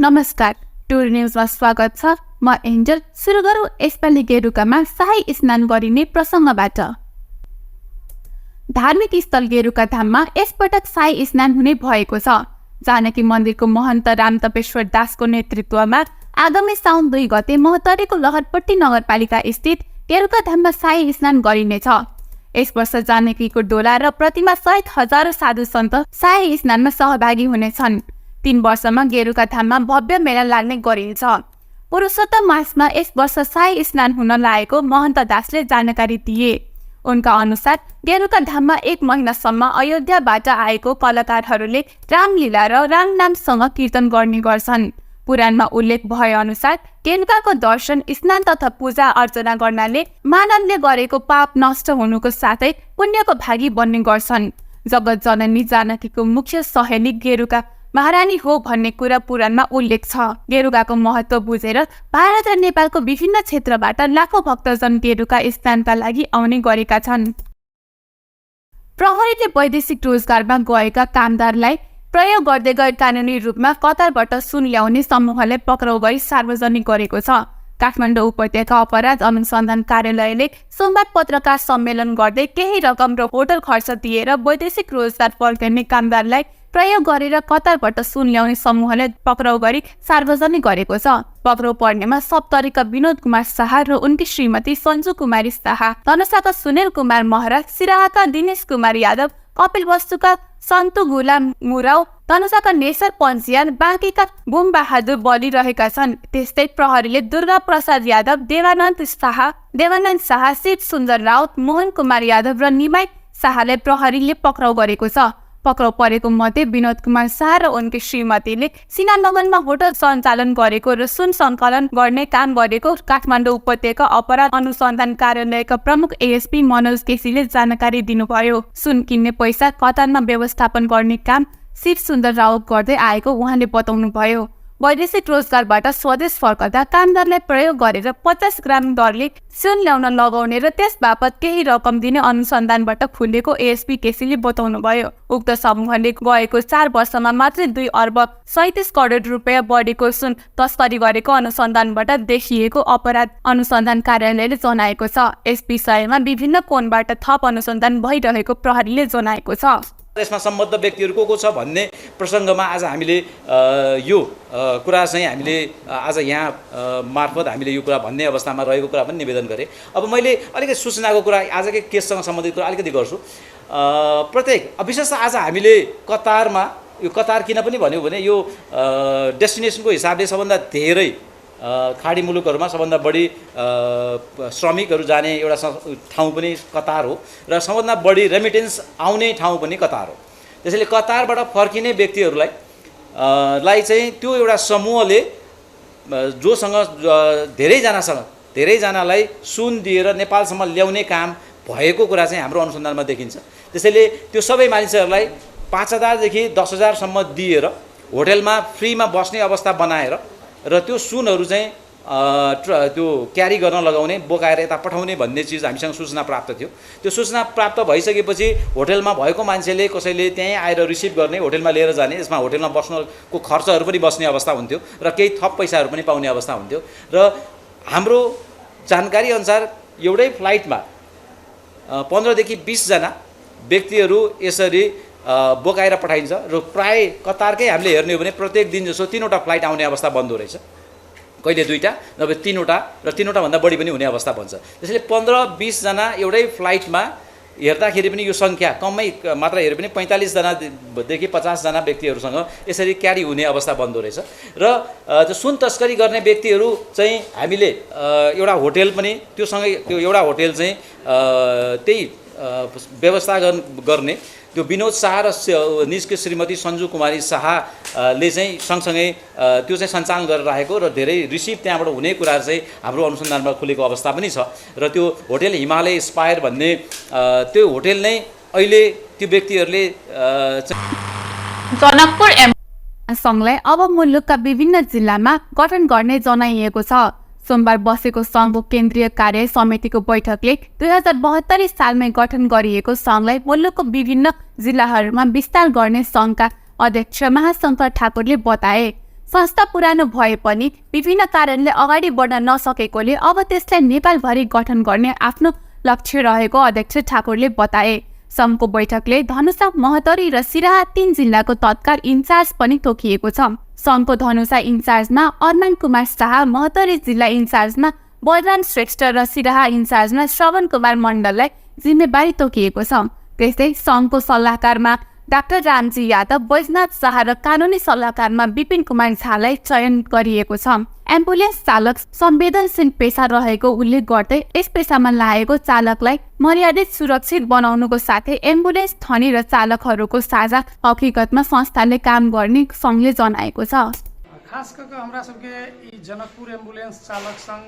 नमस्कार, टुर न्यूजमा स्वागत छ। म एन्जल। सुरु गरौँ यसपालि गेरुकामा शाही स्नान गरिने प्रसङ्गबाट। धार्मिक स्थल गेरुका धाममा यसपटक शाही स्नान हुने भएको छ। जानकी मन्दिरको महन्त रामतपेश्वर दासको नेतृत्वमा आगामी साउन 2 गते मोहतरीको लहरपट्टी नगरपालिका स्थित गेरुका धाममा शाही स्नान गरिनेछ। यस वर्ष जानकीको डोला र प्रतिमा सहित हजारौं साधु सन्त शाही स्नानमा सहभागी हुनेछन्। 3 वर्षमा गेरुका धाममा भव्य मेला लाग्ने गरिन्छ। पुरुषोत्तम मासमा यस वर्ष शाही स्नान हुन लागेको महन्त दासले जानकारी दिए। उनका अनुसार गेरुका धाममा 1 महिनासम्म अयोध्याबाट आएको कलाकारहरूले रामलीला र राम नामसँग कीर्तन गर्ने गर्छन्। पुराणमा उल्लेख भए अनुसार गेरुकाको दर्शन, स्नान तथा पूजा अर्चना गर्नाले मानवले गरेको पाप नष्ट हुनुको साथै पुण्यको भागी बन्ने गर्छन्। जगत जननी जानकीको मुख्य सहेली गेरुका महारानी हो भन्ने कुरा पुराणमा उल्लेख छ। गेरुकाको महत्त्व बुझेर भारत र नेपालको विभिन्न क्षेत्रबाट लाखौं भक्तजन गेरुका स्नानका लागि आउने गरेका छन्। प्रहरीले वैदेशिक रोजगारमा गएका कामदारलाई प्रयोग गर्दै गैर कानुनी रूपमा कतारबाट सुन ल्याउने समूहलाई पक्राउ गरी सार्वजनिक गरेको छ। काठमाडौँ उपत्यका अपराध अनुसन्धान कार्यालयले सोमबार पत्रकार सम्मेलन गर्दै केही रकम र होटल खर्च दिएर वैदेशिक रोजगार फर्कने कामदारलाई प्रयोग गरेर कतारबाट सुन ल्याउने समूहले पक्राउ गरी सार्वजनिक गरेको छ। पक्राउ पर्नेमा सप्तरीका विनोद कुमार शाह र उनकी श्रीमती सञ्जु कुमारी शाह, धनुषाका सुनिल कुमार महरा, सिराहाका दिनेश कुमार यादव, कपिल वस्तुका सन्तु गुलाम मुराउ, धनुषाका नेसर पन्सियान, बाँकीका बुम बहादुर बलि रहेका छन्। त्यस्तै प्रहरीले दुर्गा प्रसाद यादव, देवानन्द शाह, शिव सुन्दर राउत, मोहन कुमार यादव र निमाई शाहलाई प्रहरीले पक्राउ गरेको छ। पक्राउ परेको मध्ये विनोद कुमार शाह र उनकी श्रीमतीले सिनानगरमा होटल सञ्चालन गरेको र सुन सङ्कलन गर्ने काम गरेको काठमाडौँ उपत्यका अपराध अनुसन्धान कार्यालयका प्रमुख एएसपी मनोज केसीले जानकारी दिनुभयो। सुन किन्ने पैसा कतारमा व्यवस्थापन गर्ने काम शिव सुन्दर राउत गर्दै आएको उहाँले बताउनुभयो। वैदेशिक रोजगारबाट स्वदेश फर्कदा कामदारलाई प्रयोग गरेर 50 ग्राम दरले सुन ल्याउन लगाउने र त्यस बापत केही रकम दिने अनुसन्धानबाट खुलेको एएसपी केसीले बताउनुभयो। उक्त समूहले गएको 4 वर्षमा मात्रै 2 अर्ब 37 करोड रुपियाँ बढीको सुन तस्करी गरेको अनुसन्धानबाट देखिएको अपराध अनुसन्धान कार्यालयले जनाएको छ। यस विषयमा विभिन्न कोणबाट थप अनुसन्धान भइरहेको प्रहरीले जनाएको छ। यसमा सम्बद्ध व्यक्तिहरू को छ भन्ने प्रसङ्गमा आज हामीले यो कुरा चाहिँ हामीले आज यहाँ मार्फत हामीले यो कुरा भन्ने अवस्थामा रहेको कुरा पनि निवेदन गरेँ। अब मैले अलिकति सूचनाको कुरा आजकै केससँग सम्बन्धित कुरा अलिकति गर्छु। प्रत्येक विशेष आज हामीले कतारमा, यो कतार किन पनि भन्यो भने यो डेस्टिनेसनको हिसाबले सबभन्दा धेरै खाडी मुलुकहरूमा सबभन्दा बढी श्रमिकहरू जाने एउटा ठाउँ पनि कतार हो र सबभन्दा बढी रेमिटेन्स आउने ठाउँ पनि कतार हो। त्यसैले कतारबाट फर्किने व्यक्तिहरूलाई चाहिँ त्यो एउटा समूहले जोसँग धेरैजनालाई सुन दिएर नेपालसम्म ल्याउने काम भएको कुरा चाहिँ हाम्रो अनुसन्धानमा देखिन्छ। त्यसैले त्यो सबै मानिसहरूलाई 5,000 देखि 10,000 सम्म दिएर होटलमा फ्रीमा बस्ने अवस्था बनाएर र त्यो सुनहरू चाहिँ त्यो क्यारी गर्न लगाउने, बोकाएर यता पठाउने भन्ने चिज हामीसँग सूचना प्राप्त थियो। त्यो सूचना प्राप्त भइसकेपछि होटलमा भएको मान्छेले कसैले त्यहीँ आएर रिसिभ गर्ने, होटलमा लिएर जाने, यसमा होटलमा बस्नको खर्चहरू पनि बस्ने अवस्था हुन्थ्यो र केही थप पैसाहरू पनि पाउने अवस्था हुन्थ्यो। र हाम्रो जानकारी अनुसार एउटै फ्लाइटमा 15 देखि 20 जना व्यक्तिहरू यसरी बोकाएर पठाइन्छ र प्राय कतारकै हामीले हेर्ने हो भने प्रत्येक दिन जसो 3वटा फ्लाइट आउने अवस्था बन्द रहेछ, कहिले 2टा नभए 3वटा र 3वटा भन्दा बढी पनि हुने अवस्था बन्छ। त्यसैले 15-20 जना एउटै फ्लाइटमा हेर्दाखेरि पनि यो सङ्ख्या कमै मात्र हेरे पनि 45 जनादेखि 50 जना व्यक्तिहरूसँग यसरी क्यारी हुने अवस्था बन्दो रहेछ। र सुन तस्करी गर्ने व्यक्तिहरू चाहिँ हामीले एउटा होटल पनि त्योसँगै त्यो एउटा होटल चाहिँ त्यही व्यवस्था गर्ने त्यो विनोद शाह र निजको श्रीमती सञ्जु कुमारी शाहले चाहिँ सँगसँगै त्यो चाहिँ सञ्चालन गरेर राखेको र धेरै रिसिभ त्यहाँबाट हुने कुराहरू चाहिँ हाम्रो अनुसन्धानमा खुलेको अवस्था पनि छ। र त्यो होटल हिमालय स्पायर भन्ने त्यो होटल नै अहिले त्यो व्यक्तिहरूले जनकपुर सङ्घलाई अब मुलुकका विभिन्न जिल्लामा गठन गर्ने जनाइएको छ। सोमबार बसेको सङ्घको केन्द्रीय कार्य समितिको बैठकले 2072 सालमै गठन गरिएको सङ्घलाई मुलुकको विभिन्न जिल्लाहरूमा विस्तार गर्ने सङ्घका अध्यक्ष महाशंकर ठाकुरले बताए। संस्था पुरानो भए पनि विभिन्न कारणले अगाडि बढ्न नसकेकोले अब त्यसलाई नेपालभरि गठन गर्ने आफ्नो लक्ष्य रहेको अध्यक्ष ठाकुरले बताए। सङ्घको बैठकले धनुषा, महोत्तरी र सिराहा 3 जिल्लाको तत्काल इन्चार्ज पनि तोकिएको छ। सङ्घको धनुषा इन्चार्जमा अरमान कुमार शाह, महोत्तरी जिल्ला इन्चार्जमा बलराम श्रेष्ठ र सिराहा इन्चार्जमा श्रवण कुमार मण्डललाई जिम्मेवारी तोकिएको छ। त्यस्तै सङ्घको सल्लाहकारमा डाक्टर रामजी यादव, बैजनाथ शाह र कानुनी सल्लाहकारमा विपिन कुमार झालाई चयन गरिएको छ। एम्बुलेन्स चालक संवेदनशील पेशा रहेको उल्लेख गर्दै यस पेशामा लागेको चालकलाई मर्यादित सुरक्षित बनाउनुको साथै एम्बुलेन्स धनी र चालकहरूको साझा हकीकतमा संस्थाले काम गर्ने सङ्घले जनाएको छ। खास करके हमरा सबके ई जनकपुर एम्बुलेंस चालक संघ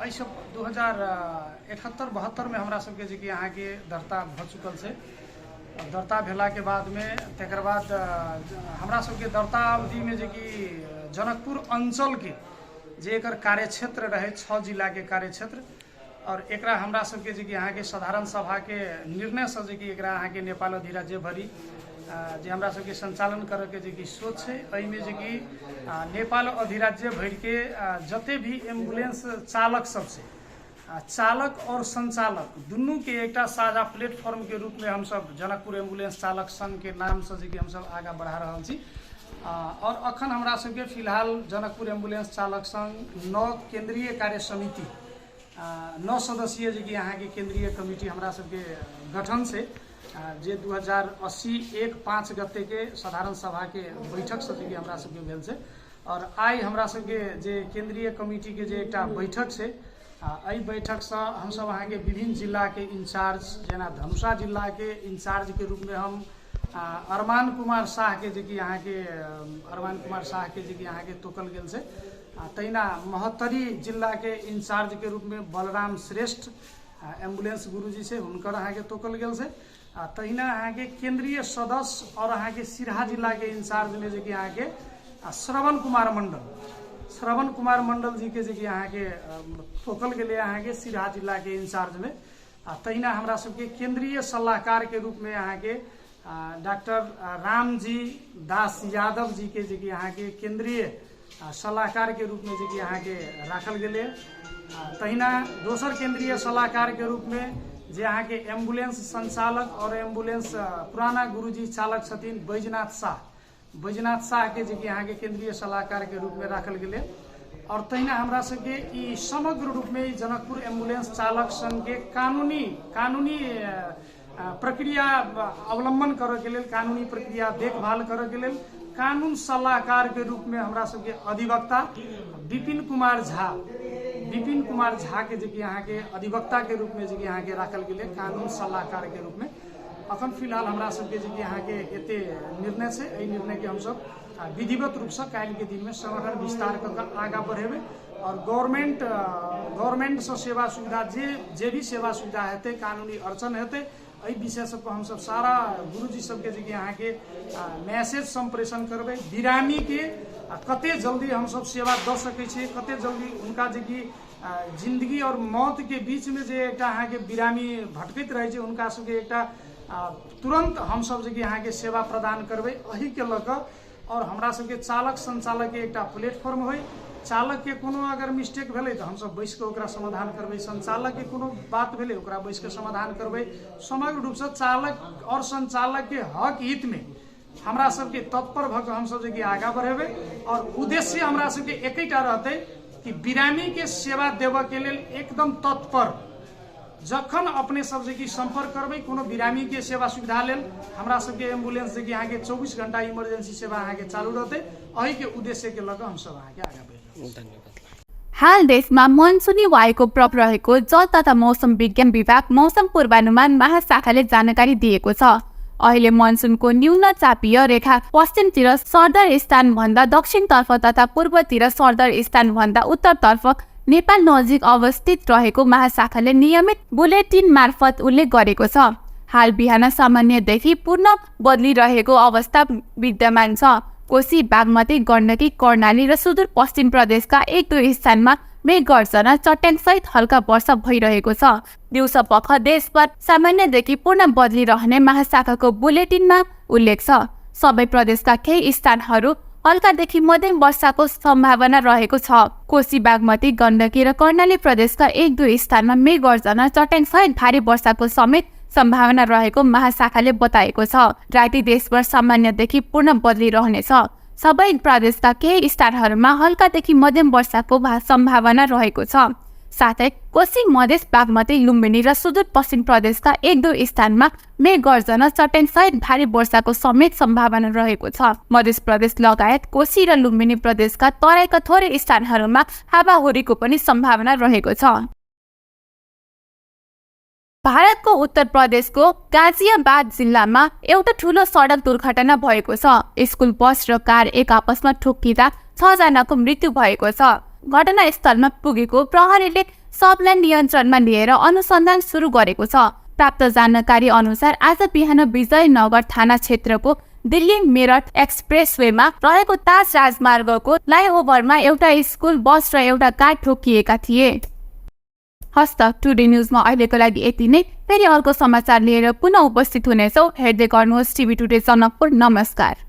एहि सब 2071-72 में हमरा सबके जे कि यहाँ के दर्ता भ चुकल छै। दर्ता भेला के बाद में तकर बाद हमरा सबके दर्ता अवधि में जे कि जनकपुर अंचल के जे एकर कार्यक्षेत्र रहे 6 जिला के कार्यक्षेत्र और एकरा हमरा सबके जे कि यहाँ के साधारण सभा के निर्णय से जे कि एकरा यहाँ के नेपाल अधिराज्य भरि जे हमरा सबके संचालन करे के जे कि सोच है। एहिमे जे कि नेपाल अधिराज्य भरि के जते भी एम्बुलेंस चालक सब से चालक और संचालक दुनू के एकटा साझा प्लेटफॉर्म के रूप में हम सब जनकपुर एम्बुलेंस चालक संघ के नाम से जे कि हम सब आगा बढ़ा रहल छी। और अखन हमरा सबके फिलहाल जनकपुर एम्बुलेंस चालक संघ 9 केंद्रीय कार्य समिति 9 सदस्यीय जे कि यहाँ के केंद्रीय कमिटी हमरा सबके गठन से जे 2080-1-5 गते के साधारण सभा के बैठक से जे हमरा सबके भेल छै। और आई हमरा सबके जे केंद्रीय कमिटी के जे एकटा बैठक से एहि बैठक से हम सब अहाँ के विभिन्न जिला के इंचार्ज जेना धनुषा जिला के इंचार्ज के रूप में हम अरमान कुमार शाह के जे कि यहाँ के तोकल गेल छै। तहिना महोत्तरी जिला के इंचार्ज के रूप में बलराम श्रेष्ठ एम्बुलेंस गुरुजी से हुनकर अहाँ के तोकल गेल छै। तहिना अहाँ के केंद्रीय सदस्य और अहाँ के सिराहा जिला के इंचार्ज में जे कि अहाँ के श्रवण कुमार मंडल जी के जे कि अहाँ के तोकल गेले अहाँ के सिराहा जिला के इंचार्ज में। तहिना हमरा सबके केंद्रीय सलाहकार के रूप में अहाँ के डॉक्टर रामजी दास यादव जी के जे कि अहाँ के केंद्रीय सलाहकार के रूप में जे कि अहाँ के राखल गेले। तहिना दोसर केंद्रीय सलाहकार के रूप में जे अहाँ के एम्बुलेंस संचालक और एम्बुलेंस पुराना गुरुजी चालक छथिन बैजनाथ शाह के जे कि यहाँ के केंद्रीय सलाहकार के रूप में राखल गेले। और तहिना हमरा सबके ई समग्र रूप में जनकपुर एम्बुलेंस चालक संघ के कानूनी प्रक्रिया अवलंबन करे के लेल, कानूनी प्रक्रिया देखभाल करे के लेल कानून सलाहकार के रूप में हमरा सबके अधिवक्ता विपिन कुमार झा के जे कि यहाँ के अधिवक्ता के रूप में जे कि यहाँ के राखल गेले कानून सलाहकार के रूप में। अखन फिलहाल हमरा सबके जे कि यहाँ के एते निर्णय से एहि निर्णय के हम सब विधिवत रूप से काल्हि के दिन में संगठन विस्तार करके आगा बढ़ेबे और गवर्नमेंट से सेवा सुविधा जे भी सेवा सुविधा हेतै, कानूनी अड़चन हेतै, एहि विषय सबको हम सब सारा गुरुजी सबके जे कि यहाँ के मैसेज संप्रेषण करबे। बिरामी के कते जल्दी हम सब सेवा द सकै छी, कते जल्दी उनका जे कि जिंदगी और मौत के बीच में जे एकटा अहाँ के बिरामी भटकैत रहे छै उनका सबके एकटा तुरंत हम सब जे कि यहाँ के सेवा प्रदान करबे। एहि के लऽ कऽ और हमरा सबके चालक संचालक के एकटा प्लेटफॉर्म होय। चालक के कोनो अगर मिस्टेक भेलै तो हम सब बैस के ओकरा समाधान करबै, संचालक के कोनो बात भेलै ओकरा बैस के समाधान करबै। समग्र रूप से चालक और संचालक के हक हित में हमरा सबके तत्पर भऽ कऽ हम सब जे कि आगा बढ़ेबै। और उद्देश्य हमरा सबके एकैटा रहतै कि बिरामी के सेवा देबऽ के लेल एकदम तत्पर जखन अपने सब जे कि संपर्क करबै कोनो बिरामी के सेवा सुविधा लेल हमरा सबके एम्बुलेंस जे कि यहाँ के 24 घंटा इमरजेंसी सेवा यहाँ के चालू रहतै। एहि के उद्देश्य के लग हम सब यहाँ के आगा बढ़ेबै। हाल देशमा मनसुनी वायुको प्रभाव रहेको जल तथा मौसम विज्ञान विभाग मौसम पूर्वानुमान महाशाखाले जानकारी दिएको छ। अहिले मनसुनको न्यून चापीय रेखा पश्चिमतिर सरदर स्थान भन्दा दक्षिणतर्फ तथा पूर्वतिर सरदर स्थान भन्दा उत्तरतर्फ नेपाल नजिक अवस्थित रहेको महाशाखाले नियमित बुलेटिन मार्फत उल्लेख गरेको छ। हाल बिहान सामान्यदेखि पूर्ण बदलिरहेको अवस्था विद्यमान छ। कोशी, बागमती, गण्डकी, कर्णाली र सुदूरपश्चिम प्रदेशका 1-2 स्थानमा मेघगर्जना चट्याङसहित हल्का वर्षा भइरहेको छ। दिउँसोपख देशभर सामान्यदेखि पूर्ण बदलिरहने महाशाखाको बुलेटिनमा उल्लेख छ। सबै प्रदेशका केही स्थानहरू हल्कादेखि मध्यम वर्षाको सम्भावना रहेको छ। कोशी, बागमती, गण्डकी र कर्णाली प्रदेशका 1-2 स्थानमा मेघ गर्जना, चट्याङ सहित भारी वर्षाको समेत सम्भावना रहेको महाशाखाले बताएको छ। राति देशभर सामान्यदेखि पूर्ण बदली रहनेछ। सबै प्रदेशका केही स्थानहरूमा हल्कादेखि मध्यम वर्षाको सम्भावना रहेको छ। साथै कोशी, मधेस, बागमती, लुम्बिनी र सुदूरपश्चिम प्रदेशका 1-2 स्थानमा मेघ गर्जन, चट्याङ सहित भारी वर्षाको समेत सम्भावना रहेको छ। मध्य प्रदेश लगायत कोशी र लुम्बिनी प्रदेशका तराईका थोरै स्थानहरूमा हावाहुरीको पनि सम्भावना रहेको छ। भारतको उत्तर प्रदेशको गाजियाबाद जिल्लामा एउटा ठूलो सडक दुर्घटना भएको छ। स्कुल बस र कार एक आपसमा ठोक्किँदा 6 जनाको मृत्यु भएको छ। घटनास्थलमा पुगेको प्रहरीले शवलाई नियन्त्रणमा लिएर अनुसन्धान सुरु गरेको छ। प्राप्त जानकारी अनुसार आज बिहान विजयनगर थाना क्षेत्रको दिल्ली मेरठ एक्सप्रेसवेमा रहेको ताज राजमार्गको फ्लाइओभरमा एउटा स्कुल बस र एउटा कार ठोक्किएका थिए। हस्त टुडे न्युजमा अहिलेको लागि यति नै। फेरि अर्को समाचार लिएर पुनः उपस्थित हुनेछौँ। हेर्दै गर्नुहोस् टिभी टुडे जनकपुर। नमस्कार।